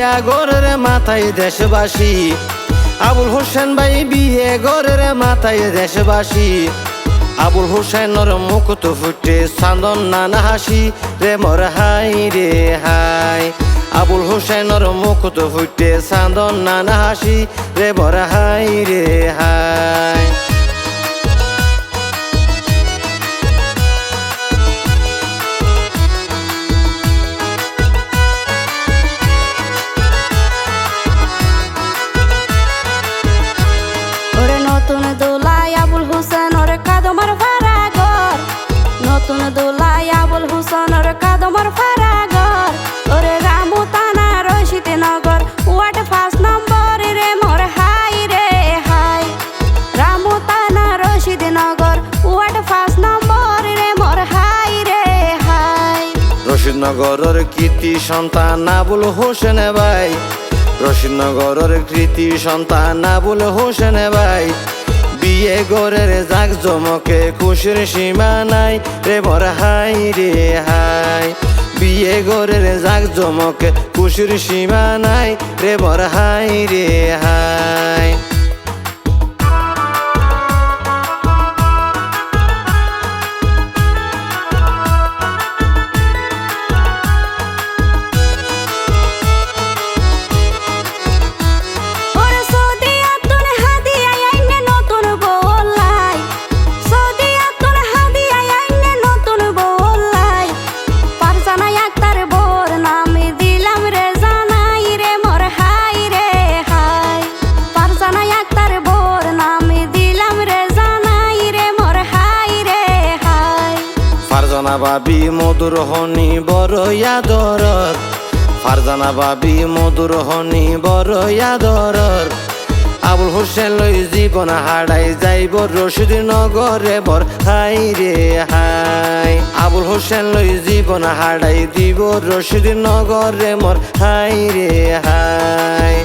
বিয়া গরের মাথায় দেশবাসী, আবুল হোসেন ভাই বিয়ে গরের মাথায় দেশবাসী। আবুল হোসেনের মুখ তো ফুটে চান্দন নানা হাসি রে মোর হাই রে হাই। আবুল হোসেনের মুখ তো ফুটে চান্দন নানা হাসি রে মোর হাই রে হাই। নতুন দোলাই আবুল হোসেনের কাদমার ভাড়া ঘর, নতুন দোলাই আবুল হোসেনের কাদমার ভাড়া ঘর। ওরে রামু থানা রশিদ নগর ওয়ার্ড 5 নম্বর রে মোর হাই রে হাই। রামু থানা রশিদ নগর ওয়ার্ড 5 নম্বর রে মোর হাই রে হাই। রশিদনগরের কৃতি সন্তান আবুল হোসেন ভাই, রশিদনগরের কৃতি সন্তান আবুল হোসেন ভাই। বিয়ে গরের জাক জমকে খুশির সীমা নাই রে মোর হাই রে হাই। বিয়ে গরের জাক জমকে খুশির সীমা নাই রে মোর হাই রে হাই। ফারজানা বাবি মধুর হনি বড় আদরর, ফারজানা বাবি মধুর হনি বড় আদরর। আবুল হোসেন লই জীবন হারাই যাইব রশিদনগরে বর হাই রে হাই। আবুল হোসেন লই জীবন হারাই দিব রশিদনগরে মোর হাই রে হাই।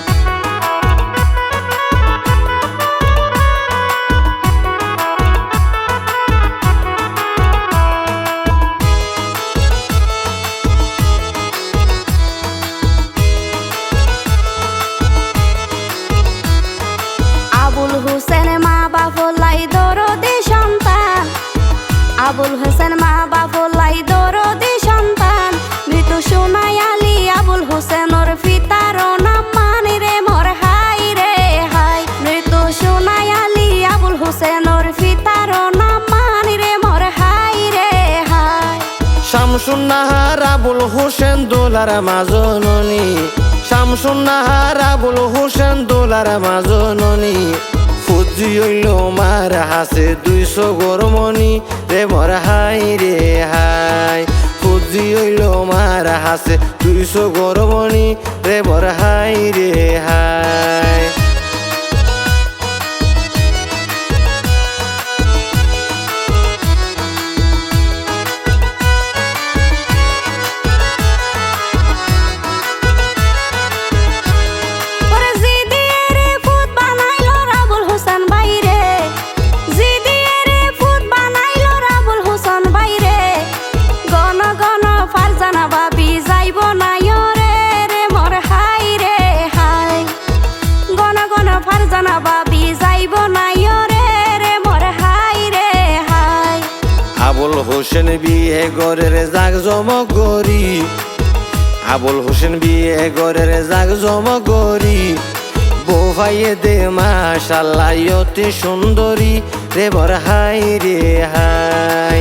আবুল হোসেন মা বাপলাই দরদি সন্তান, আবুল হোসেন মা বাপলাই দরদি সন্তান। মৃত্যু সোনাই আলী আবুল হোসেনের পিতার নাম মানি রে মোর হাই রে হাই। মৃত্যু সোনাই আলী আবুল হোসেনের পিতার নাম মানি রে মোর হাই রে হাই। শামসুন নাহার আবুল হোসেন দোলার মাজননী, শামসুন নাহার আবুল হোসেন দোলার মাজননী। ফুজি হইল মার হাসে 200 গরমনি রে মোর হাই রে হাই। ফুজি হইল মার হাসে 200 গরমনি রে মোর হাই রে হাই। ফারজানা বাবি যাইব নাই রে মোর হাই রে হাই। আবুল হোসেন বিয়ে গরের জাগ জমক গরি, আবুল হোসেন বিয়ে গরের জাগ জমক গরি। বউ ভাইয়ে দে মাশাআল্লাহ অতি সুন্দরী রে মোর হাই রে হাই।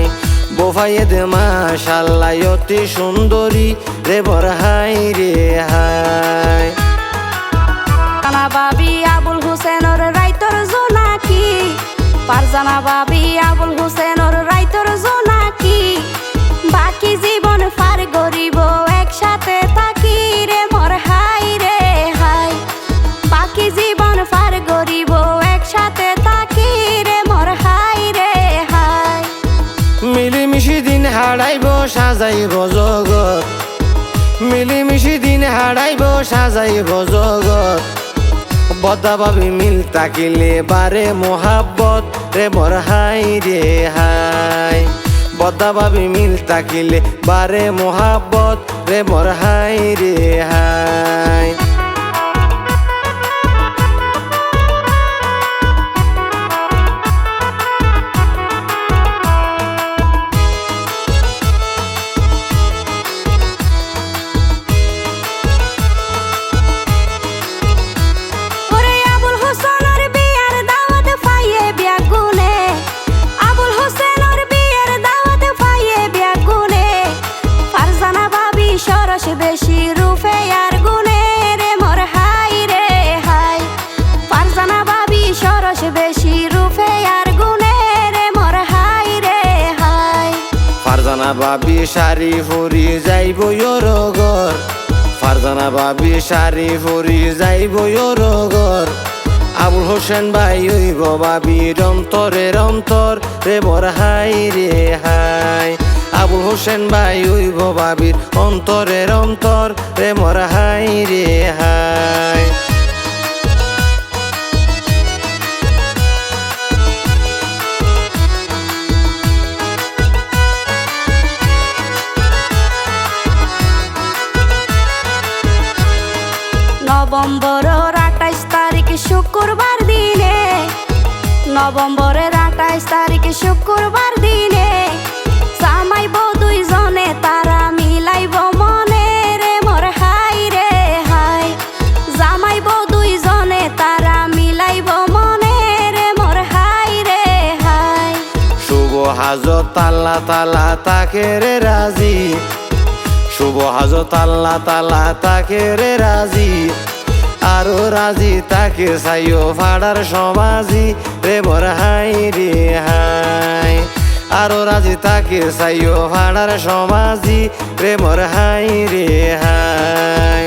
বউ ভাইয়ে দে মাশাআল্লাহ অতি সুন্দরী রে মোর হাই রে হাই। বাবি আবুল হোসেনের রাইতর জোনাকি, ফারজানা বাবি আবুল হোসেনের রাইতর জোনাকি। বাকি জীবন পার গরিব একসাথে থাকি রে মোর হাই রে হাই। বাকি জীবন পার গরিব একসাথে থাকি রে মোর হাই রে হাই। মিলিমিশি দিন হারাইব সাজাইব জগৎ, মিলিমিশি দিন হারাইব সাজাইব জগৎ। বদা ভাবি মিল তাকিলে বারে মোহাব্বত রে মোর হাই রে হাই। বদা ভাবি মিল তাকিলে বারে মোহাব্বত রে মোর হাই রে হাই। ফারজানা বাবি শাড়ি ফুরি যাইব ইয়রগর ফারজানা বাবি শাড়ি ফুরি যাইব ইয়রগর আবুল হোসেন ভাই হইব বাবির অন্তরের অন্তর রে মোর হাই রে হাই আবুল হোসেন ভাই হইব বাবির অন্তরের অন্তর রে মোর হাই রে হাই নভেম্বরের 28 তারিখ শুক্রবার দিনে নভেম্বরের 28 তারিখ শুক্রবার দিনে জামাইব দুইজনে তারা মিলাইব মনে রে মোর হাই রে হাই জামাইব দুইজনে তারা মিলাইব মনে রে মোর হাই রে হাই শুভ হাজত আল্লাহ তাআলা তাকে রে রাজি শুভ হাজত আল্লাহ তাআলা তাকে রে রাজি আরো রাজি তাকে চাইও ফাড়ার সমাজি রে মোর হাই রে হাই আরো রাজি তাকে চাইও ফাড়ার সমাজি রে মোর হাই রে হাই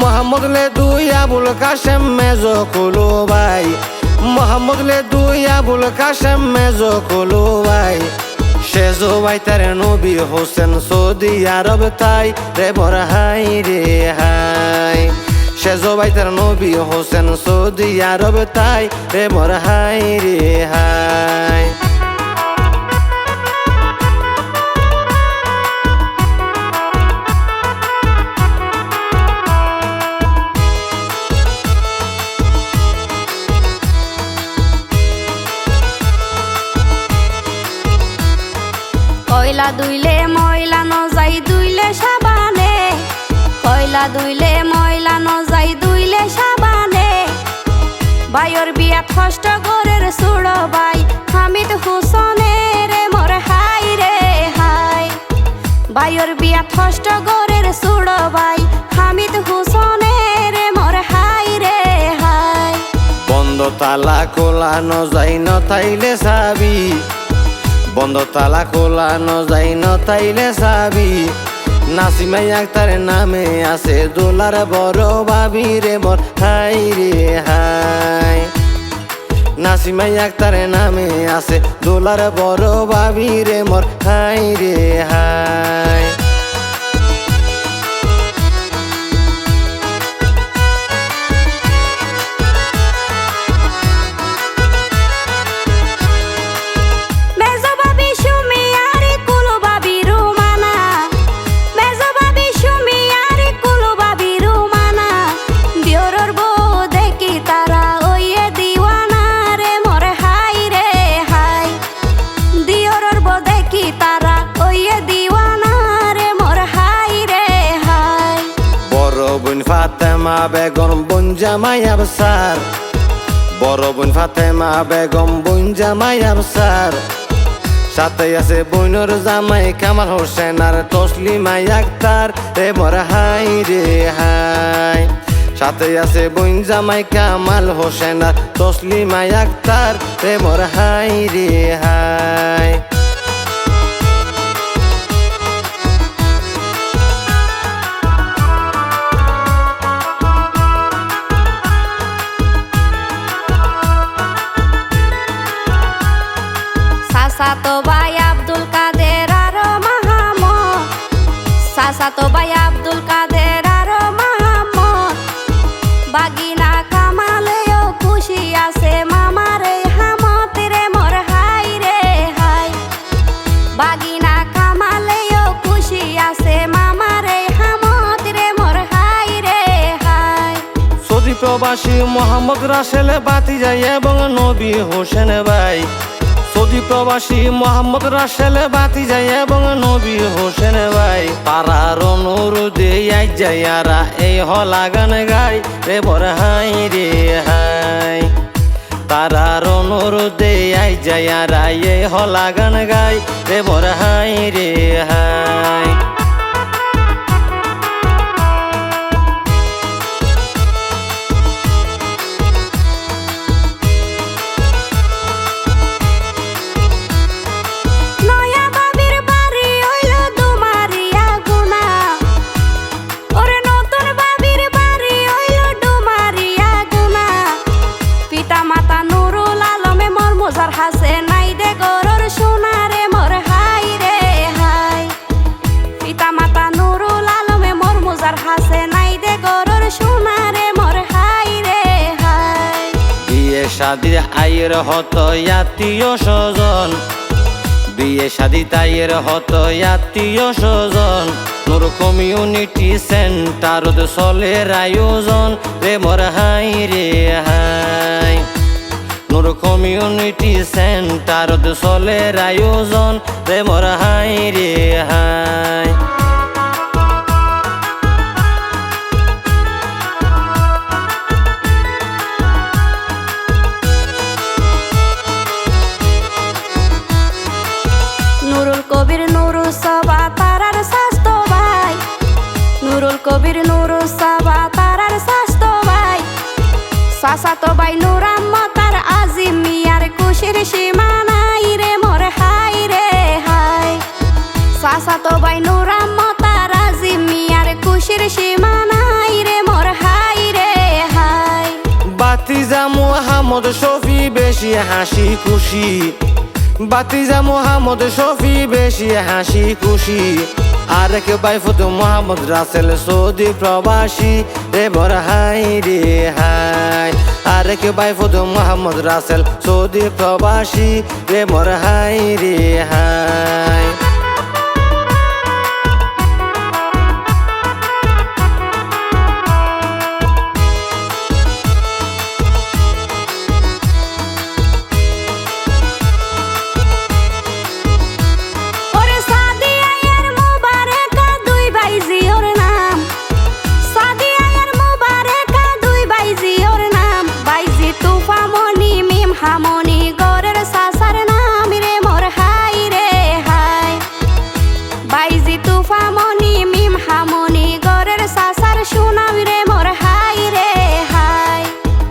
মোহাম্মদলে দুই আবুল কাশেম মেজো কুলু ভাই মোহাম্মদলে দুই আবুল কাশেম মেজো কুলু ভাই সেজো ভাই তার নবী হোসেন সৌদি আরব তাই রে মোর হাই রে হাই সেজো ভাই তার নবী হোসেন সৌদি আরব তাই রে মোর হাই রে হাই কয়লা দুইলে ময়লা ন যাই দুইলে সাবানে কয়লা দুইলে ময়লা ন যাই দুইলে সাবানে বাইর বিয়াত কষ্ট গরের সুড়ো বাই হামিদ হুসনে রে মোর হাই রে হাই বাইর বিয়াত কষ্ট গরের সুড়ো বাই হামিদ হুসনে রে মোর হাই রে হাই বন্ধ তালা খোলা ন যাই ন তাইলে সাবি বন্ধ তালা খোলা ন যাই ন তাইলে সাবি নাসিমা আক্তার নামে আছে দোলার বড় বাবি রে মোর হাই রে হাই নাসিমা আক্তার নামে আছে দোলার বড় বাবি রে মোর হাই রে হাই ফাতেমা বেগম বোন জামাই আবসার বড় বোন ফাতেমা বেগম বোন জামাই আবসার সাথে আছে বোনর জামাই কামাল হোসেন আর তসলিমা আক্তার রে মোর হাই রে হাই সাথে আছে বোন জামাই কামাল হোসেন আর তসলিমা আক্তার রে মোর হাই রে হাই সাসাতো ভাই আব্দুল কাদের আর মাহমুদ সাসাতো ভাই আব্দুল কাদের আর মাহমুদ বাগিনা কামালেও খুশি আছে মামারে হামত রে মোর হাই রে হাই প্রবাসী মোহাম্মদ রাসেল ভাতিজা এবং নবী হোসেন ভাই। সৌদি প্রবাসী মোহাম্মদ রাসেল ভাতিজা এবং নবী হোসেন ভাই। তারার অনুরোধে আই যাইয়ারা এই হলা গান গাই রে বর হাই রে হাই। তারার অনুরোধে আই যাইয়ারা এই হলা গান গাই রে বর হাই রে হাই। শাদির আয়ের হত আত্মীয় স্বজন, বিয়ে শাদি তাইয়ের হত আত্মীয় স্বজন। নূর কমিউনিটি সেন্টারত চলের আয়োজন রে মোর হাই রে হাই। নূর কমিউনিটি সেন্টারত চলের আয়োজন রে মোর হাই রে হাই। নুরুল কবির নুরুসবা তারার স্বাস্থ্য ভাই। নুরুল কবির নুরুসবা তারার স্বাস্থ্য ভাই। সাসাতো ভাই নূর আম্মতার আজিম মিয়ার খুশির সীমা নাই রে মোর হাই রে হাই। সাসাতো ভাই নূর আম্মতার আজিম মিয়ার খুশির সীমা নাই রে মোর হাই রে হাই। ভাতিজা মোহাম্মদ শফি বেশি হাসি খুশি। ভাতিজা মোহাম্মদ শফি বেশি হাসি খুশি। আরেক বাইফুত মোহাম্মদ রাসেল সৌদি প্রবাসী রে বর হাই রে হাই। আরেক বাইফুত মোহাম্মদ রাসেল সৌদি প্রবাসী রে বর হাই রে হাই।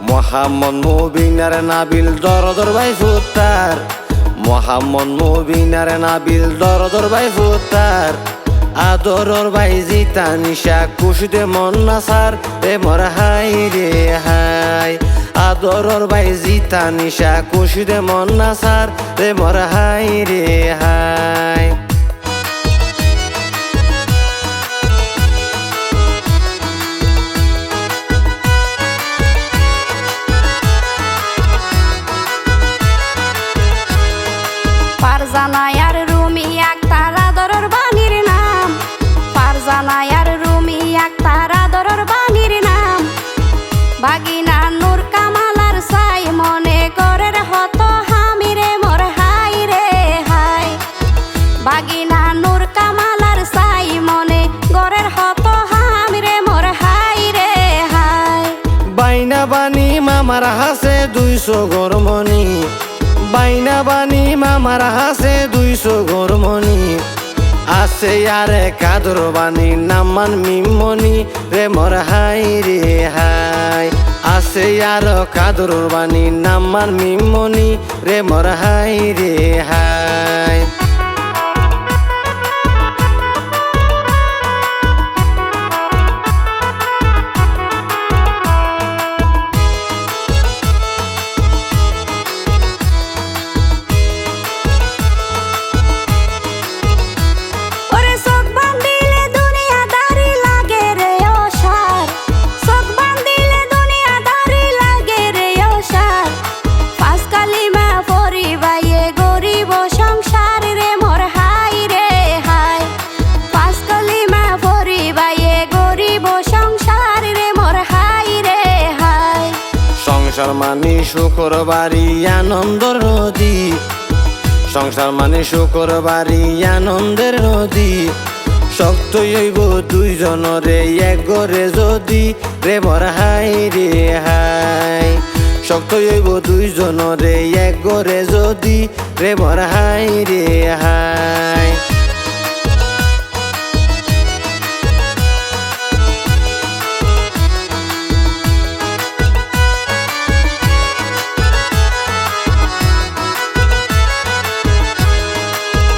মোহাম্মদ মুবিনার নাবিল দরদর ভাই ফুতার। মোহাম্মদ মুবিনার নাবিল দরদর ভাই ফুতার। আদরর ভাই জিতা নিশা খুশিতে মন নাসার রে মোর হাই রে হাই। আদরর ভাই জিতা নিশা খুশিতে মন নাসার রে মোর হাই রে হাই। ফারজানায়ার রুমি আক্তার আদরের বাণীর নাম। ফারজানায়ার রুমি আক্তার আদরের বাণীর নাম। বাগিনা নূর কামালার সাই মনে করের হত হামি রে মোর হাই রে হাই। বাগিনা নূর কামালার সাই মনে গরের হত হামি রে মোর হাই রে হাই। বাইনা বানি মামার হাসে 200 গরমনি। বাইনা বানি মামার হাসে 200 গরমনি। আছে আরে কাদর বানি নামান মিমনি রে মোর হাই রে হাই। আছে আর কাদর বানি নামান মিমনি রে মোর হাই রে হাই। সংসার সংসার মানে সুখর বাড়ি আনন্দর নদী, সংসার মানে সুখর বাড়ি আনন্দের নদী। শক্তই হইব দুইজনরে এক গরে যদি রে মর হাই রে হাই, শক্তই হইব দুইজনরে এক গরে যদি রে মর হাই রে হাই।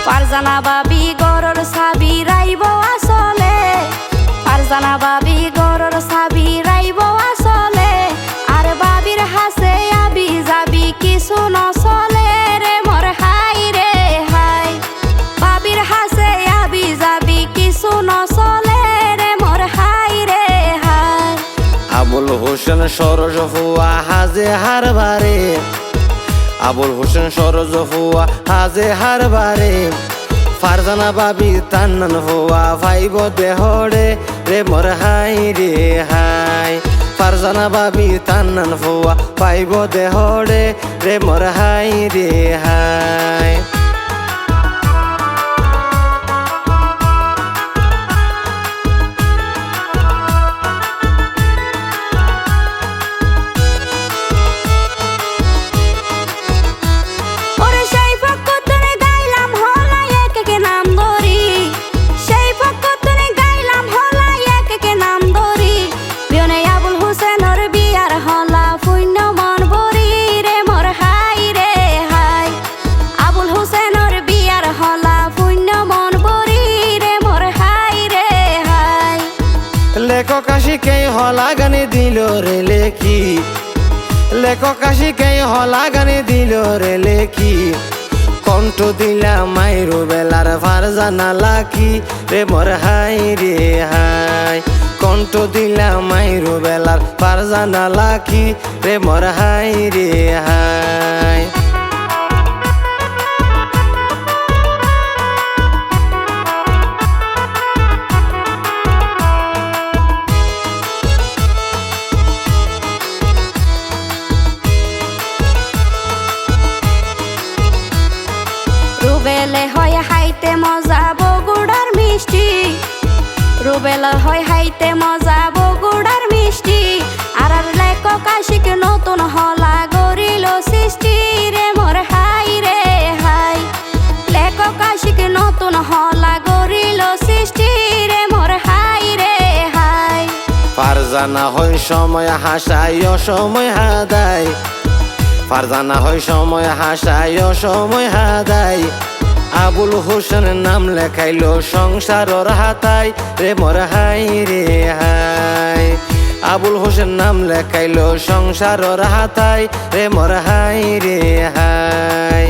ফারজানা বাবি গরর সাবি রাইব আসলে, ফারজানা বাবি গরর সাবি রাইব আসলে। আর বাবির হাসে আবি যাবি কিছু নচলে রে মর হাই রে হাই, বাবির হাসে আবি যাবি কিছু নচলে রে মর হাই রে হাই। আবুল হোসেন সরজ হুয়া হাজে হারবারে, আবুল হোসেন সরজ হুয়া হাজে হারবারে। ফারজানা বাবি তান্নান হুয়া ভাইব দেহরে রে মর হাই রে হাই, ফারজানা বাবি তান্নান হুয়া পাইব দেহরে রে মর হাই রে হাই। লেখক আশিকে হলা গানে দিল রে লেখি, লেখক আশিকে হলা গানে দিল রে লেখি। কণ্ঠ দিলা মাইরু বেলার ফারজানা লাখি রে মর হাই রে হাই, কণ্ঠ দিলা মাইরু বেলার ফারজানা লাখি রে মর হাই রে হাই। রুবেলে হয় হাইতে মজা বগুড়ার মিষ্টি, রুবেলা হয় হাইতে মজা বগুড়ার মিষ্টি। আর লেখক আশিক নতুন হলা গরিল সৃষ্টি রে মর হাই রে হাই, লেখক আশিক নতুন হলা গরিল সৃষ্টি রে মর হাই রে হাই। ফারজানা হয় সময় হাসাই অসময় হাদাই, ফারজানা হয় সময় হাসাই অসময় হাদাই। আবুল হোসেন নাম লেখাইলো সংসারর হাতাই রে মর হাই রে হাই, আবুল হোসেন নাম লেখাইলো সংসারর হাতাই রে মর হাই রে হাই।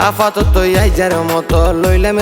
আপাতত আইজার মতো লইলাম।